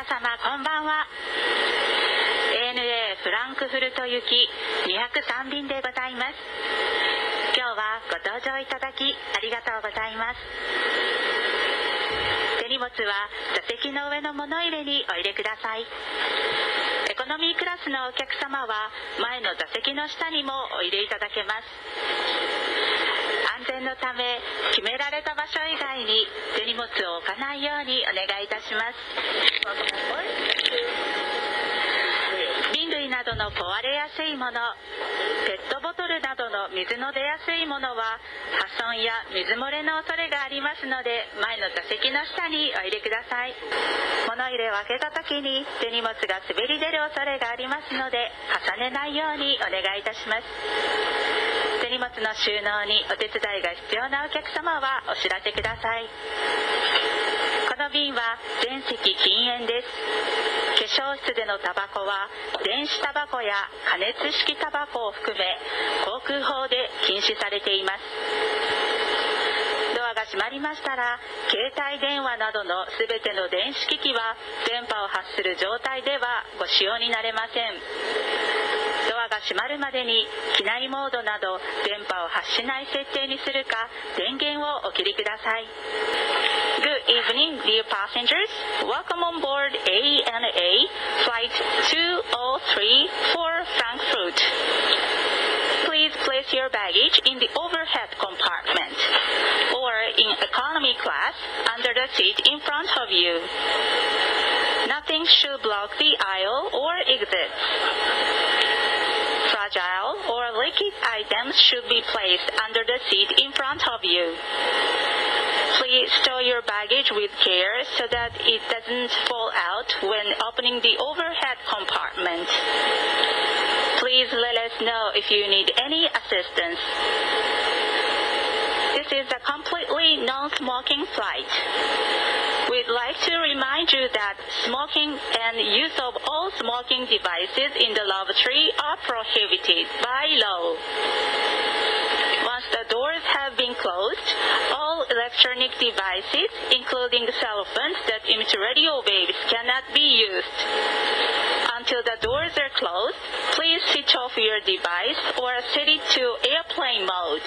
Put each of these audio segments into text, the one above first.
様こんばんは。 ANA フランクフルト行き203便でございます。今日はご搭乗いただきありがとうございます。手荷物は座席の上の物入れにお入れください。エコノミークラスのお客様は前の座席の下にもお入れいただけます。安全のため決められた場所以外に手荷物を置かないようにお願いいたします。瓶類などの壊れやすいもの、ペットボトルなどの水の出やすいものは破損や水漏れの恐れがありますので、前の座席の下にお入れください。物入れを開けた時に手荷物が滑り出る恐れがありますので、重ねないようにお願いいたします。手荷物の収納にお手伝いが必要なお客様はお知らせください。この便は全席禁煙です。化粧室でのタバコは電子タバコや加熱式タバコを含め航空法で禁止されています。ドアが閉まりましたら、携帯電話などのすべての電子機器は電波を発する状態ではご使用になれません。ドアが閉まるまでに機内モードなど電波を発しない設定にするか電源をお切りください。Good evening, dear passengers. Welcome on board ANA Flight 203 for Frankfurt. Please place your baggage in the overhead compartment or in economy class under the seat in front of you. Nothing should block the aisle or exits. Fragile or leaky items should be placed under the seat in front of you. Please store your baggage with care so that it doesn't fall out when opening the overhead compartment. Please let us know if you need any assistance. This is a completely non-smoking flight. We'd like to remind you that smoking and use of all smoking devices in the lavatory are prohibited by law. Once the doors have been closed, all electronic devices, including cell phones that emit radio waves, cannot be used. Until the doors are closed, please switch off your device or set it to airplane mode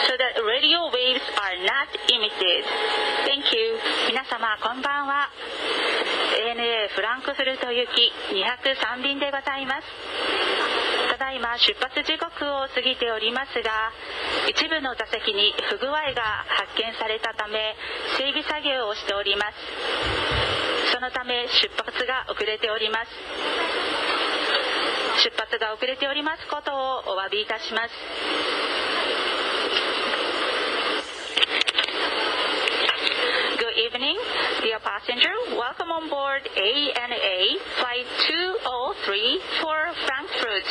so that radio waves are not emitted. Thank you. 皆様こんばんは。 ANA フランクフルト行き203便でございます。ただいま出発時刻を過ぎておりますが、一部の座席に不具合が発見されたため整備作業をしております。そのため出発が遅れております。出発が遅れておりますことをお詫びいたします。Good evening, dear passenger. Welcome on board ANA Flight 203 for Frankfurt.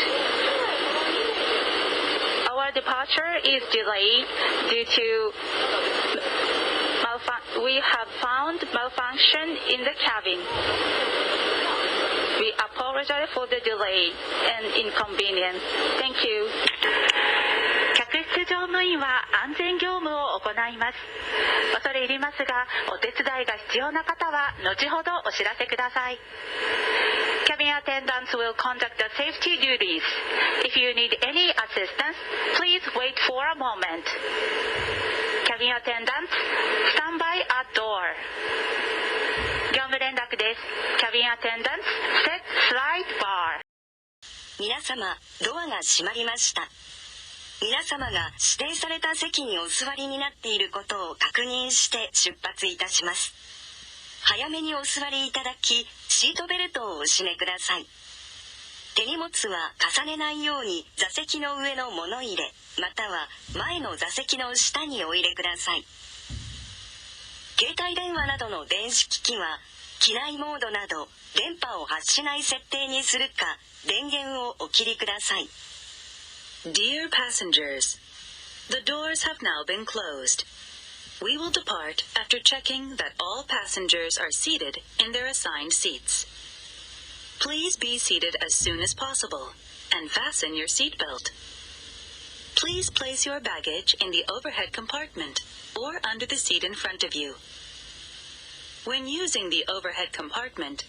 Our departure is delayed due to we have found malfunction in the cabin. We apologize for the delay and inconvenience. Thank you. 客室乗務員は安全業務を行います。恐れ入りますが、お手伝いが必要な方は後ほどお知らせください。Cabin attendants will conduct the safety duties. If you need any assistance, please wait for a moment. Cabin attendants, stand by at door. 業務連絡です。Cabin attendants, set slide bar. 皆様、ドアが閉まりました。皆様が指定された席にお座りになっていることを確認して出発いたします。早めにお座りいただき、シートベルトをお締めください。手荷物は重ねないように座席の上の物入れ、または前の座席の下にお入れください。携帯電話などの電子機器は、機内モードなど電波を発しない設定にするか、電源をお切りください。Dear passengers, the doors have now been closed. We will depart after checking that all passengers are seated in their assigned seats. Please be seated as soon as possible and fasten your seatbelt. Please place your baggage in the overhead compartment or under the seat in front of you. When using the overhead compartment,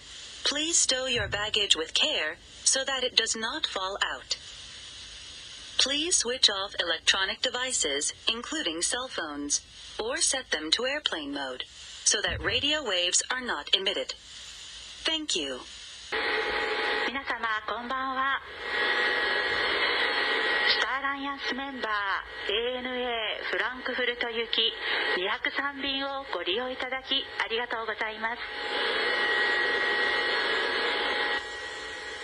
Please stow your baggage with care so that it does not fall out. Please switch off electronic devices, including cell phones, or set them to airplane mode so that radio waves are not emitted. Thank you. 皆様こんばんは。スターアライアンスメンバー ANA フランクフルト行き203便をご利用いただきありがとうございます。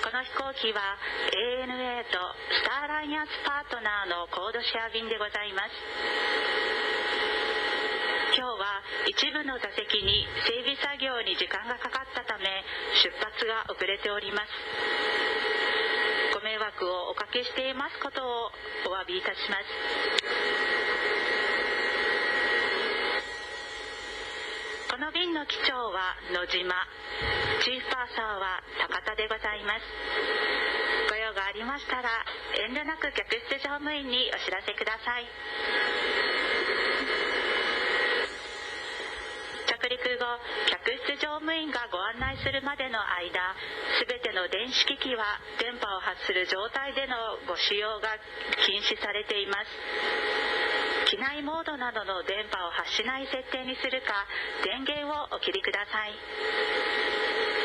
この飛行機は ANA とスターアライアンスパートナーのコードシェア便でございます。今日は一部の座席に整備作業に時間がかかったため出発が遅れております。ご迷惑をおかけしていますことをお詫びいたします。この便の機長は野島、チーフパーサーは高田でございます。ご用がありましたら遠慮なく客室乗務員にお知らせください。着陸後、客室乗務員がご案内するまでの間、すべての電子機器は電波を発する状態でのご使用が禁止されています。機内モードなどの電波を発しない設定にするか、電源をお切りください。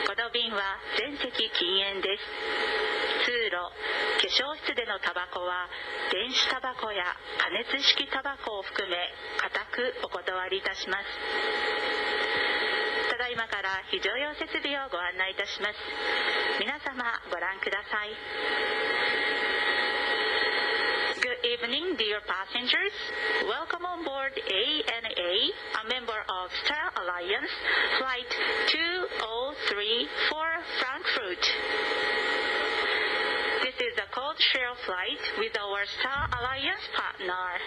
この便は全席禁煙です。通路、化粧室でのタバコは電子タバコや加熱式タバコを含め固くお断りいたします。ただいまから非常用設備をご案内いたします。皆様ご覧ください。Good evening, dear passengers. Welcome on board ANA, a member of Star Alliance, Flight 203 for Frankfurt. This is a code share flight with our Star Alliance partner.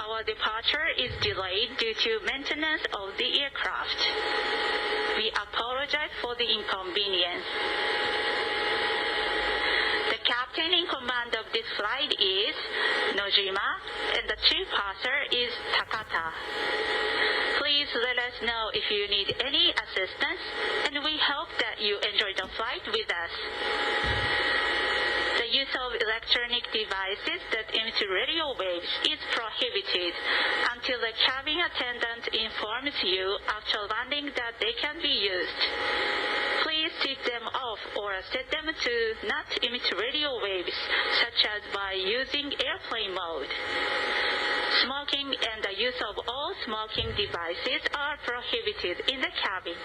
Our departure is delayed due to maintenance of the aircraft. We apologize for the inconvenience. The captain in command of this flight is Nojima, and the chief purser is Takata. Please let us know if you need any assistance, and we hope that you enjoy the flight with us. The use of electronic devices that emit radio waves is prohibited until the cabin attendant informs you after landing that they can be used. Please switch them off or set them to not emit radio waves, such as by using airplane mode. Smoking and the use of all smoking devices are prohibited in the cabin,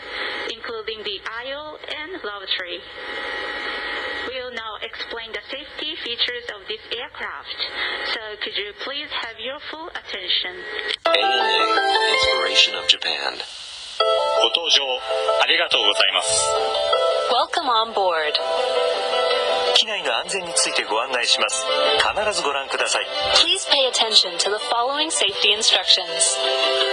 including the aisle and lavatory. We'll now explain the safety features of this aircraft, so could you please have your full attention? ANA Inspiration of Japan. ご搭乗ありがとうございます。 Welcome on board. 機内の安全についてご案内します。必ずご覧ください。 Please pay attention to the following safety instructions.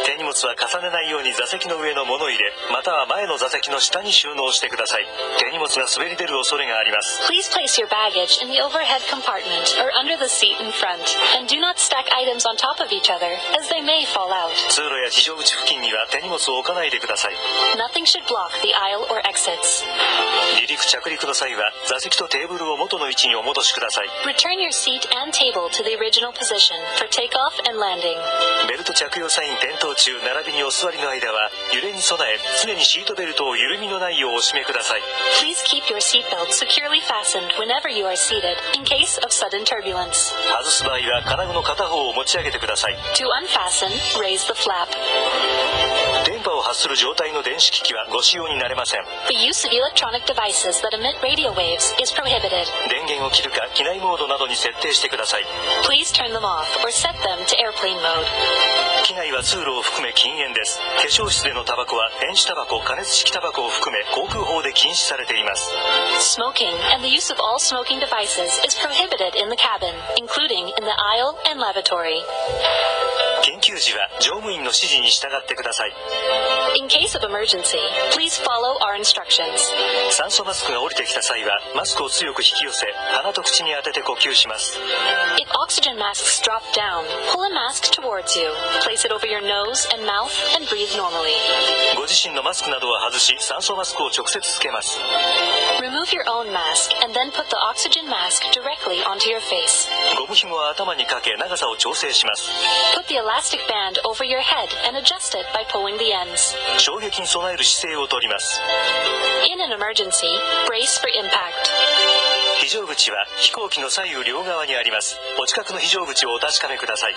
手荷物は重ねないように座席の上の物入れ、または前の座席の下に収納してください。手荷物が滑り出る恐れがあります。 Please place your baggage in the overhead compartment or under the seat in front, and do not stack items on top of each other, as they may fall out. 通路や非常口付近には手荷物を置かないでください。 Nothing should block the aisle or exits. 離陸着陸の際は座席とテーブルを元の位置にお戻しください。 Return your seat and table to the original position for takeoff and landing. ベルト着用サイン点灯中並びにお座りの間は揺れに備え常にシートベルトを緩みのないようお締めください。 Please keep your seatbelt securely fastened whenever you are seated in case of sudden turbulence. 外す場合は金具の片方を持ち上げてください。 To unfasten, raise the flap. 電波を発する状態の電子機器はご使用になれません。 The use of electronic devices that emit radio waves is prohibited. 電源を切るか機内モードなどに設定してください。 Please turn them off or set them to airplane mode. 機内は通路を含め禁煙です。化粧室でのタバコは電子タバコ、加熱式タバコを含め航空法で禁止されています。 Smoking and the use of all smoking devices is prohibited in the cabin, including in the aisle and lavatory. 緊急時は乗務員の指示に従ってください。In case of emergency, please follow our instructions. 酸素マスクが降りてきた際はマスクを強く引き寄せ、鼻と口に当てて呼吸します。 If oxygen masks drop down, pull a mask towards you. Place it over your nose and mouth and breathe normally. ご自身のマスクなどは外し、酸素マスクを直接つけます。 Remove your own mask and then put the oxygen mask directly onto your face. ゴム紐は頭にかけ長さを調整します。 Put the elastic band over your head and adjust it by pulling the ends. 衝撃に備える姿勢をとります。 In an emergency, brace for impact. 非常口は飛行機の左右両側にあります。お近くの非常口をお確かめください。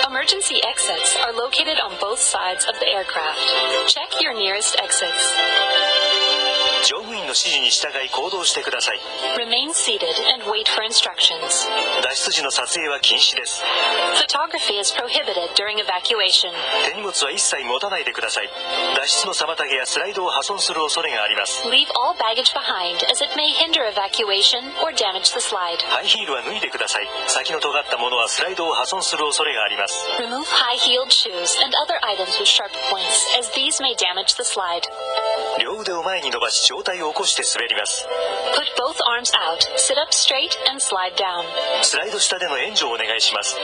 Emergency exits are located on both sides of the aircraft. Check your nearest exits. 乗務員の指示に従い行動してください。 Remain seated and wait for instructions. 脱出時の撮影は禁止です。 Photography is prohibited during evacuation. 手荷物は一切持たないでください。脱出の妨げやスライドを破損する恐れがあります。 Leave all baggage behind as it may hinder evacuation or damage the slide. ハイヒールは脱いでください。先の尖ったものはスライドを破損する恐れがあります。 Remove high-heeled shoes and other items with sharp points as these may damage the slide. 両腕を前に伸ばし上体を起こして滑ります。 Put both arms out, sit up straight, and slide down. スライド下での援助をお願いします。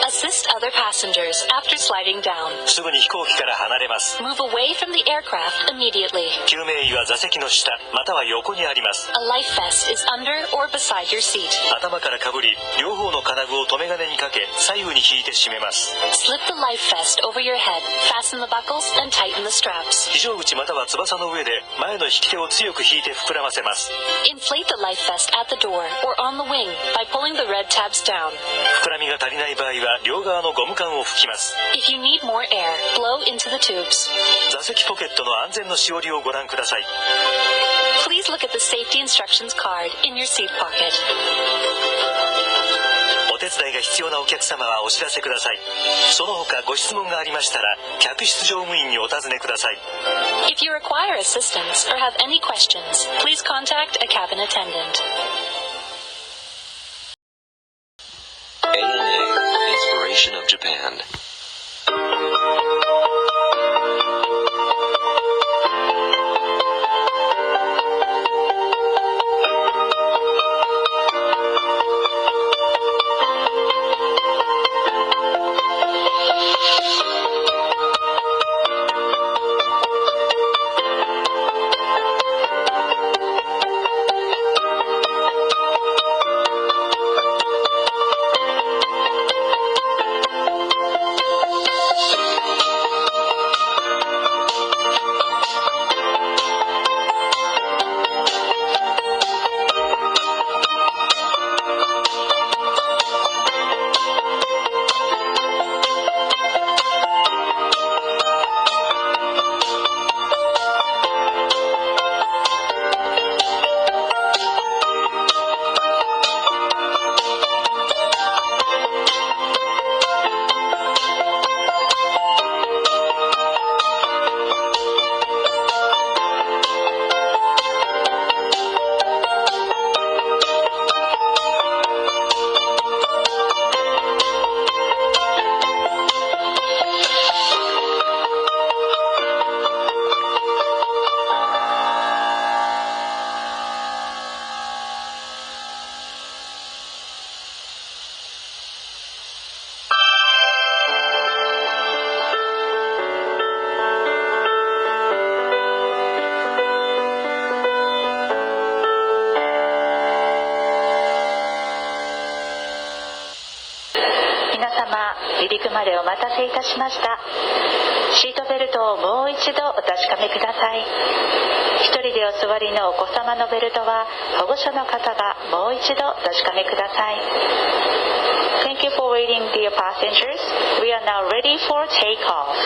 Assist other passengers after sliding down. すぐに飛行機から離れます。 Move away from the aircraft immediately. 救命衣は座席の下または横にあります。 A life vest is under or beside your seat. 頭からかぶり、両方の金具を留め金にかけ左右に引いて締めます。 Slip the life vest over your head, fasten the buckles, and tighten the straps. 非常口または翼の上で前の引き手を強く引いて膨らませます。 Inflate the life vest at the door or on the wing by pulling the red tabs down. 膨らみが足りない場合は両側のゴム管を吹きます。 If you need more air, blow into the tubes. 座席ポケットの安全のしおりをご覧ください。 Please look at the safety instructions card in your seat pocket. お手伝いが必要なお客様はお知らせください。その他ご質問がありましたら客室乗務員にお尋ねください。 If you require assistance or have any questions, please contact a cabin attendant. ANA Inspiration of Japan. 離陸までお待たせいたしました。シートベルトをもう一度お確かめください。一人でお座りのお子様のベルトは保護者の方がもう一度お確かめください。Thank you for waiting, dear passengers. We are now ready for takeoff.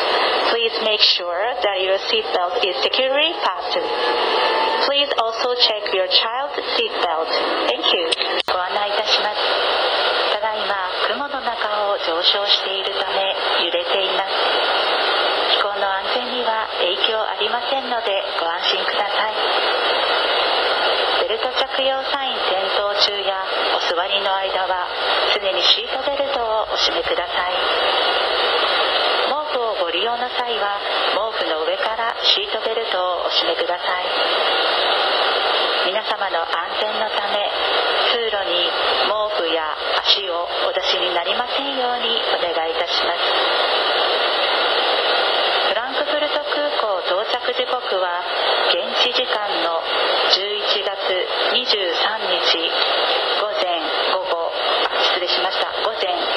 Please make sure that your seatbelt is securely fastened. Please also check your child's seatbelt. Thank you. ご案内いたします。ただいま雲の中を上昇しているため揺れています。飛行の安全には影響ありませんのでご安心ください。ベルト着用サイン点灯中やお座りの間は常にシートベルトをお締めください。More 服をご利用の際は毛布の上からシートベルトをお締めください。皆様の安全のため通路に毛布や足をお出しになりませんようにお願いいたします。フランクフルト空港到着時刻は現地時間の11月23日午前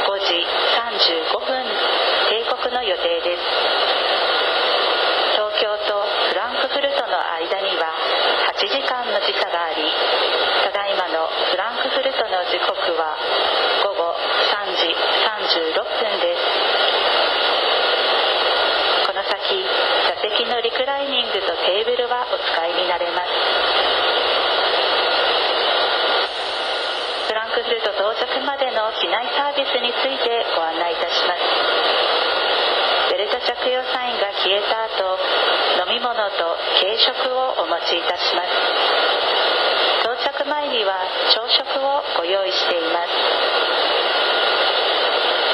5時35分定刻の予定です。東京とフランクフルトの間には8時間の時差があり、ただいまのフランクフルトの時刻は午後3時36分です。この先、座席のリクライニングとテーブルはお使いになれます。フランクフルト到着までの機内サービスについてご案内いたします。ベルト着用サインが消えた後、飲み物と軽食をお持ちいたします。到着前には朝食をご用意しています。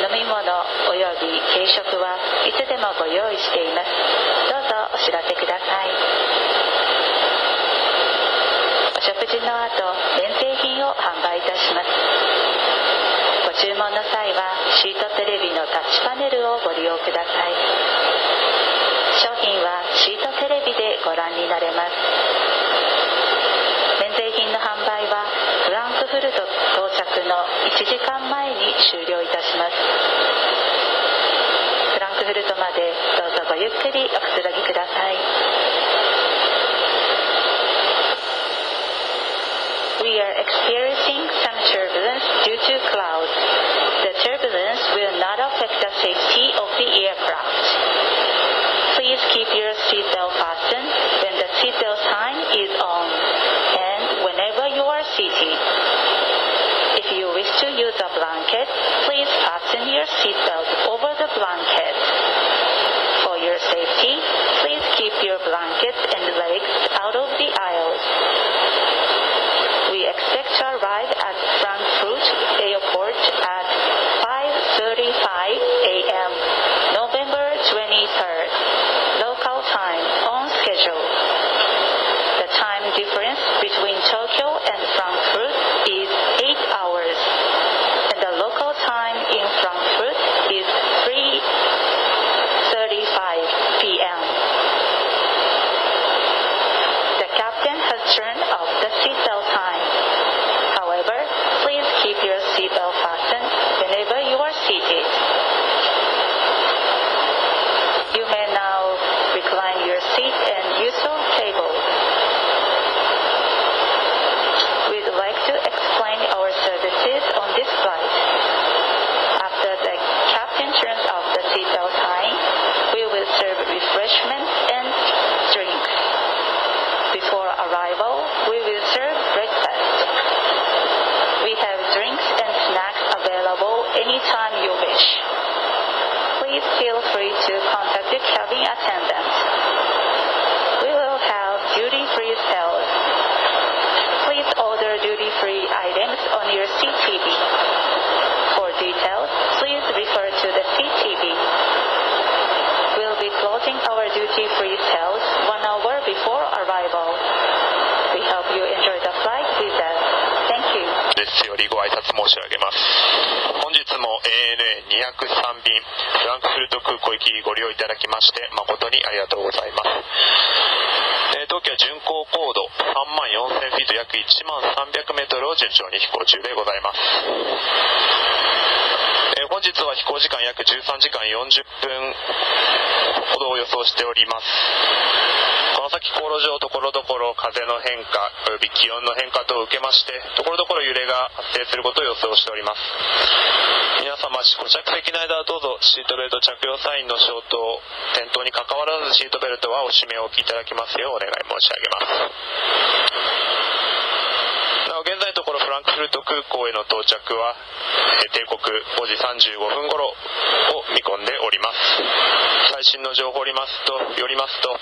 飲み物および軽食はいつでもご用意しています。どうぞお知らせください。お食事の後、免税品を販売いたします。ご注文の際はシートテレビのタッチパネルをご利用ください。商品はシートテレビでご覧になれます。免税品の販売はフランクフルト到着の1時間前に終了いたします。フランクフルトまでどうぞごゆっくりおくつろぎください。We are experiencing some turbulence due to clouds. The turbulence will not affect the safety of the aircraft. Please keep your seatbelt fastened when the seatbelt sign is on and whenever you are seated. If you wish to use a blanket, please fasten your seatbelt over the blanket. For your safety, please keep your blankets and legs out of the aisles.We expect to arrive at Frankfurt Airport at 5:35 a.m. November 23rd, local time on schedule. The time difference between Tokyo and Frankfurt is 8 hours, and the local time in Frankfurt is 3:35 p.m.The captain has turned off the seatbelt sign. However, please keep your seatbelt fastened whenever you are seated. You may now recline your seat and use the table. We'd like to explain our services on this flight. After the captain turns off the seatbelt sign, we will serve refreshments and drinks.Before arrival, we will serve breakfast. We have drinks and snacks available anytime you wish. Please feel free to contact the cabin attendant. We will have duty-free sales. Please order duty-free items on your CTV. For details, please refer to the CTV.We'll be closing our duty-free sales 1 hour before arrival. We hope you enjoy the flight with us. Thank you. ですよりご挨拶申し上げます。本日も ANA203 便フランクフルト空港行きご利用いただきまして誠にありがとうございます。当機は巡航高度34,000フィート約1300メートルを順調に飛行中でございます。本日は飛行時間約13時間40分ほどを予想しております。この先航路上ところどころ風の変化および気温の変化等を受けましてところどころ揺れが発生することを予想しております。皆様ご着席の間はどうぞシートベルト着用サインの消灯点灯にかかわらずシートベルトはお締めおきいただきますようお願い申し上げます。なお現在のところフランクフルト空港への到着は定刻5時35分頃を見込んでおります。最新の情報によりますと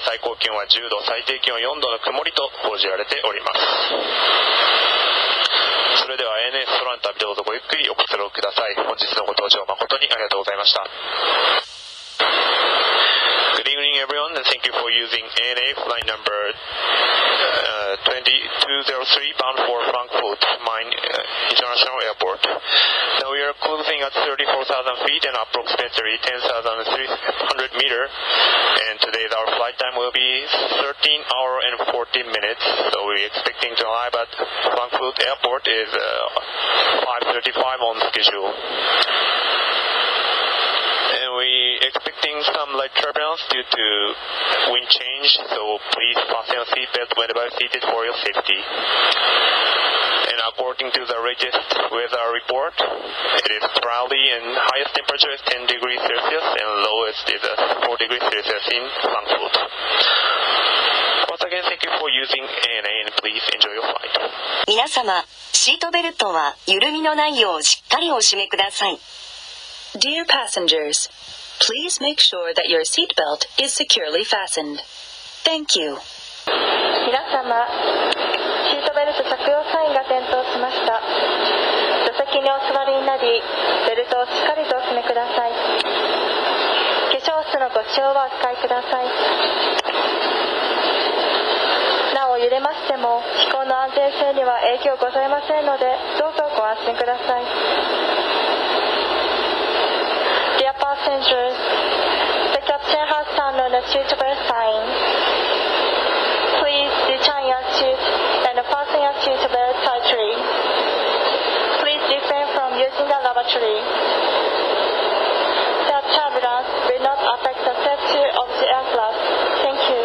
最高気温は10度最低気温4度の曇りと報じられております。それでは ANA 空の旅どうぞごゆっくりおくつろぎください。本日のご搭乗誠にありがとうございました。Good evening, everyone, and thank you for using ANA flight number 2203 bound for Frankfurt Main International Airport. Now we are cruising at 34,000 feet and approximately 10,300 meters. And today our flight time will be 13 hours and 14 minutes. So we're expecting to arrive at Frankfurt Airport is 5:35 on schedule. And we expecting some light turbulence due to wind change, so please fasten your seatbelt whenever seated for your safety. And according to the latest weather report, it is cloudy and highest temperature is 10 degrees Celsius and lowest is 4 degrees Celsius in Frankfurt. Once again, thank you for using ANA and please enjoy your flight. 皆様、シートベルトは緩みのないようしっかりお締めください。Dear passengers, please make sure that your seatbelt is securely fastened. Thank you. 皆様、シートベルト着用サインが点灯しました。座席にお座りになり、ベルトをしっかりとお締めください。化粧室のご使用はお控えください。なお揺れましても飛行の安全性には影響ございませんので、どうぞご安心ください。Dear passengers, the captain has turned on the seatbelt sign. Please return your seat and fasten your seatbelt tightly. Please refrain from using the lavatory. The turbulence will not affect the safety of the aircraft. Thank you.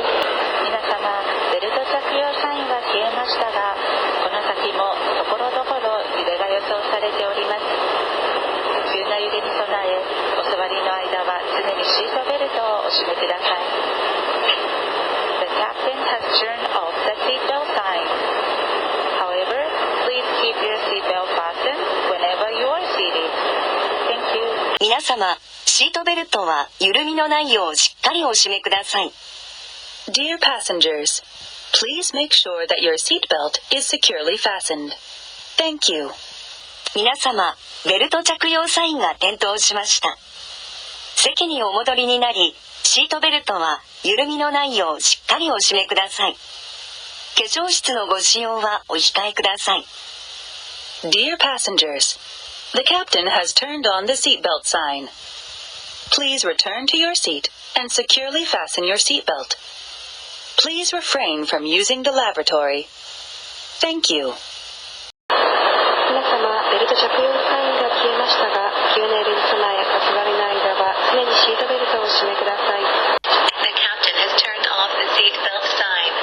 皆様、ベルト着用サインが消えましたが、この先もところどころ揺れが予想されております。急な揺れに備え、お座りの間は常にシートベルトをお締めください。The captain has turned off the seatbelt sign. However, please keep your seatbelt fastened whenever you are seated. Thank you. 皆様、シートベルトは緩みのないようしっかりお締めください。Dear passengers, please make sure that your seatbelt is securely fastened. Thank you. 皆様、ベルト着用サインが点灯しました。席にお戻りになり、シートベルトは緩みのないようしっかりお締めください。化粧室のご使用はお控えください。Dear passengers, the captain has turned on the seatbelt sign. Please return to your seat and securely fasten your seatbelt. Please refrain from using the lavatory. Thank you. 皆様、ベルト着用サインが消えましたが、急な揺れに備え、お座りの間は常にシートベルトをお締めください。The captain has turned off the seatbelt sign.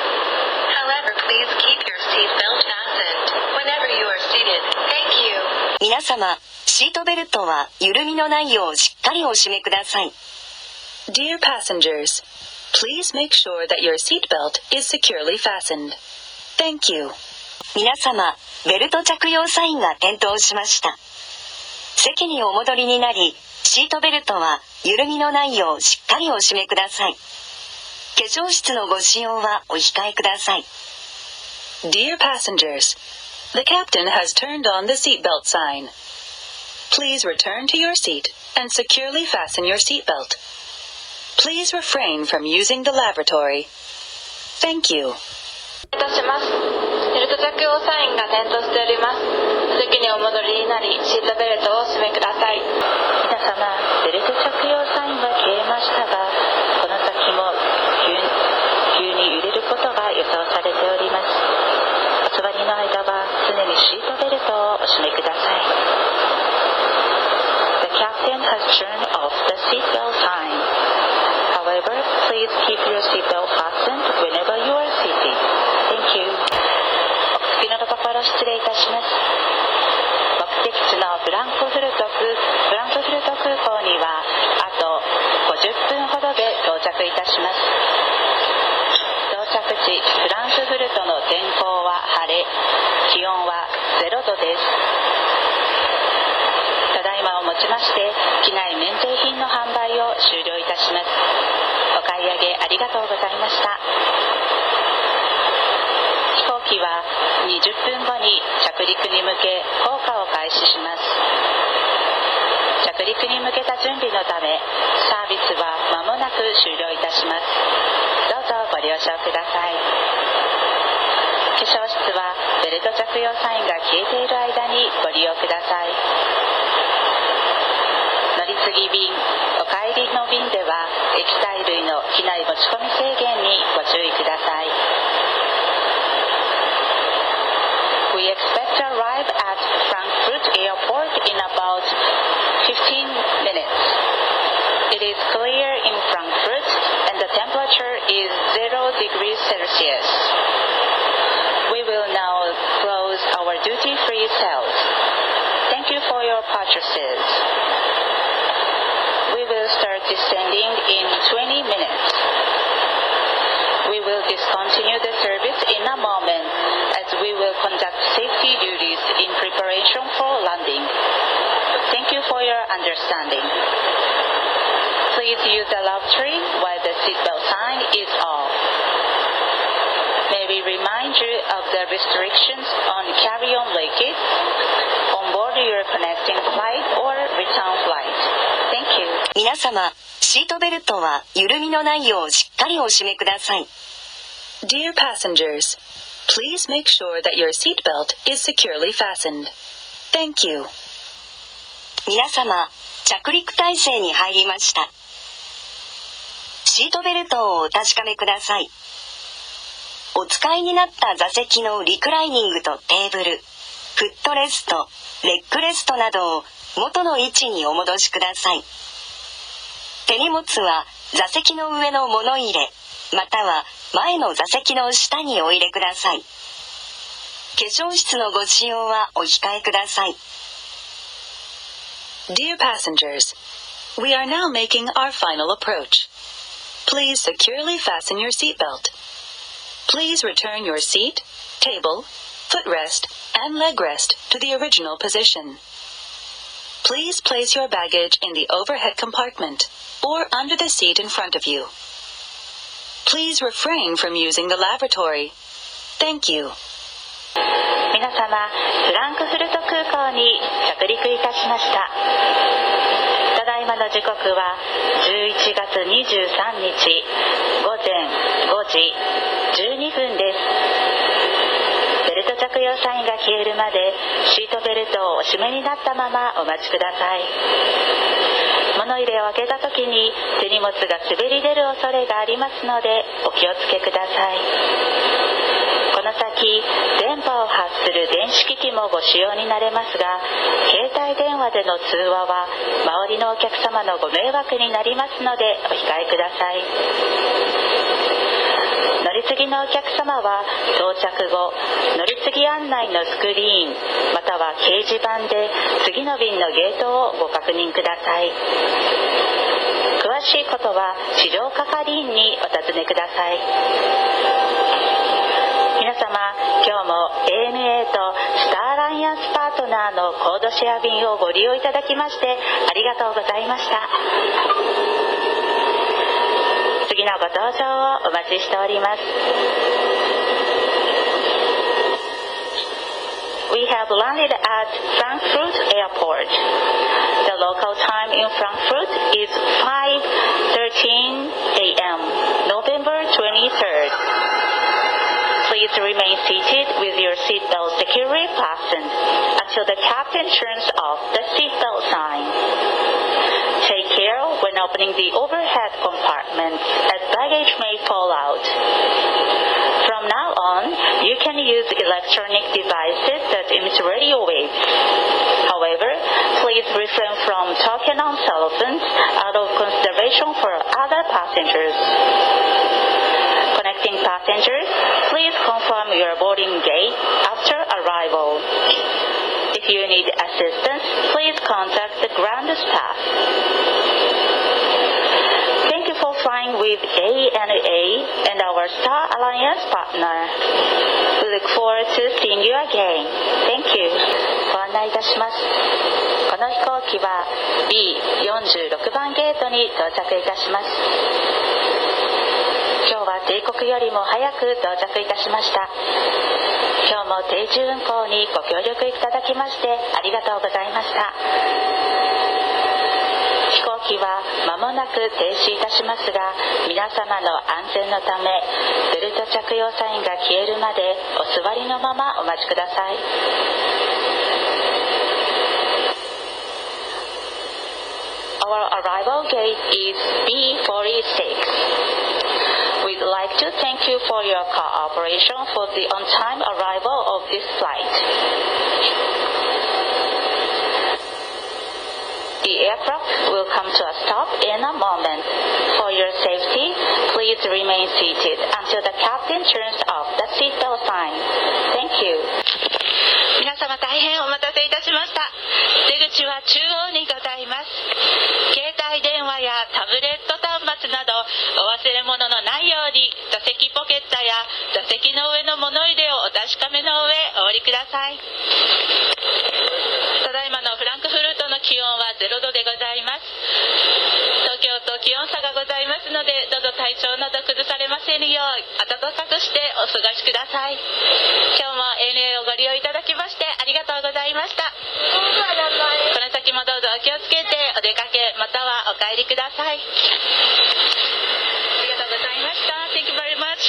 However, please keep your seatbelt fastened whenever you are seated. Thank you. 皆様、シートベルトは緩みのないようしっかりお締めください。Dear passengers, please make sure that your seatbelt is securely fastened. Thank you. 皆様、ベルト着用サインが点灯しました。席にお戻りになり、シートベルトは緩みのないようしっかりお締めください。化粧室のご使用はお控えください。Dear passengers, the captain has turned on the seatbelt sign. Please return to your seat and securely fasten your seatbelt. Please refrain from using the lavatory. Thank you. いたします。ベルト着用サインが点灯しております。席にお戻りになり、シートベルトをお締めください。皆様、ベルト着用サインが消えましたが、この先も急に揺れることが予想されております。お座りの間は常にシートベルトをお締めください。The captain has turned off the seatbelt sign. However, please keep your seatbelt fastened whenever you are seated. Thank you. お聞きのところ失礼いたします。目的地のフランクフルト空港にはあと50分ほどで到着いたします。到着地フランクフルトの天候は晴れ、気温は0度です。ただいまをもちまして機内免税品の販売を終了いたします。お買い上げありがとうございました。飛行機は20分後に着陸に向けのためサービスは間もなく終了いたします。どうぞご了承ください。化粧室はベルト着用サインが消えている間にご利用ください。乗り継ぎ便、お帰りの便では液体類の機内持ち込み制限にご注意ください。We expect to arrive at Frankfurt Airport in about 15 minutes. It is clear in Frankfurt and the temperature is 0 degrees Celsius. We will now close our duty-free cells. Thank you for your purchases. We will start descending in 20 minutes. We will discontinue the service in a moment as we will conduct safety duties in preparation for landing. Thank you for your understanding. Please use the lavatory while the seatbelt sign is off. May we remind you of the restrictions on carry-on luggage on board your connecting flight or return flight. Thank you. 皆様、シートベルトは緩みのないようしっかりお締めください。Dear passengers, please make sure that your seatbelt is securely fastened. Thank you. 皆様、着陸態勢に入りました。シートベルトをお確かめください。お使いになった座席のリクライニングとテーブル、フットレスト、レッグレストなどを元の位置にお戻しください。手荷物は座席の上の物入れ、または前の座席の下にお入れください。化粧室のご使用はお控えください。Dear passengers, we are now making our final approach. Please securely fasten your seatbelt. Please return your seat, table, footrest, and leg rest to the original position. Please place your baggage in the overhead compartment or under the seat in front of you. Please refrain from using the lavatory. Thank you. 皆様、フランクフルト空港に着陸いたしました。ただいまの時刻は11月23日午前5時12分です。ベルト着用サインが消えるまでシートベルトをお締めになったままお待ちください。物入れを開けた時に手荷物が滑り出る恐れがありますのでお気をつけください。この先、電波を発する電子機器もご使用になれますが、携帯電話での通話は周りのお客様のご迷惑になりますのでお控えください。乗り継ぎのお客様は到着後、乗り継ぎ案内のスクリーンまたは掲示板で次の便のゲートをご確認ください。詳しいことは地上係員にお尋ねください。皆様、今日も ANA とスターアライアンスパートナーのコードシェア便をご利用いただきましてありがとうございました。次のご搭乗をお待ちしております。We have landed at Frankfurt Airport. The local time in Frankfurt is 5:13 a.m. November 23rd.Please remain seated with your seatbelt securely fastened until the captain turns off the seatbelt sign. Take care when opening the overhead compartment as baggage may fall out. From now on, you can use electronic devices that emit radio waves. However, please refrain from talking on cell phones out of consideration for other passengers.Connecting passengers, please confirm your boarding gate after arrival. If you need assistance, please contact the ground staff. Thank you for flying with ANA and our Star Alliance partner. We look forward to seeing you again. Thank you. ご案内いたします。この飛行機は B46 番ゲートに到着いたします。今日は定刻よりも早く到着いたしました。今日も定時運行にご協力いただきましてありがとうございました。飛行機は間もなく停止いたしますが、皆様の安全のためベルト着用サインが消えるまでお座りのままお待ちください。Our arrival gate is B46. We'd like to thank you for your cooperation for the on-time arrival of this flight. The aircraft will come to a stop in a moment. For your safety, please remain seated until the captain turns off the seatbelt sign. Thank you. 皆様大変お待たせいたしました。出口は中央にございます。携帯電話やタブレット端末などお忘れ物のないように座席ポケットや座席の上の物入れをお確かめの上お降りください。ただいまのフランクフルトの気温は0度でございます。東京と気温差がございますので、どうぞ体調など崩されませんよう暖かくしてお過ごしください。今日も ANA をご利用いただきましてありがとうございました。この先もどうぞお気をつけてお出かけまたはお帰りください。ありがとうございました。 Thank you very much.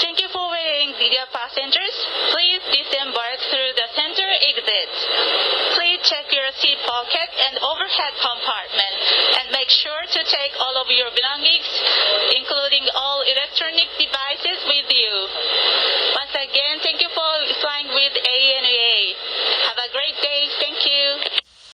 Thank you for waiting, dear passengers. Please disembark through the center exit. Please check your seat pocket and overhead compartment and make sure to take all of your belongings, including all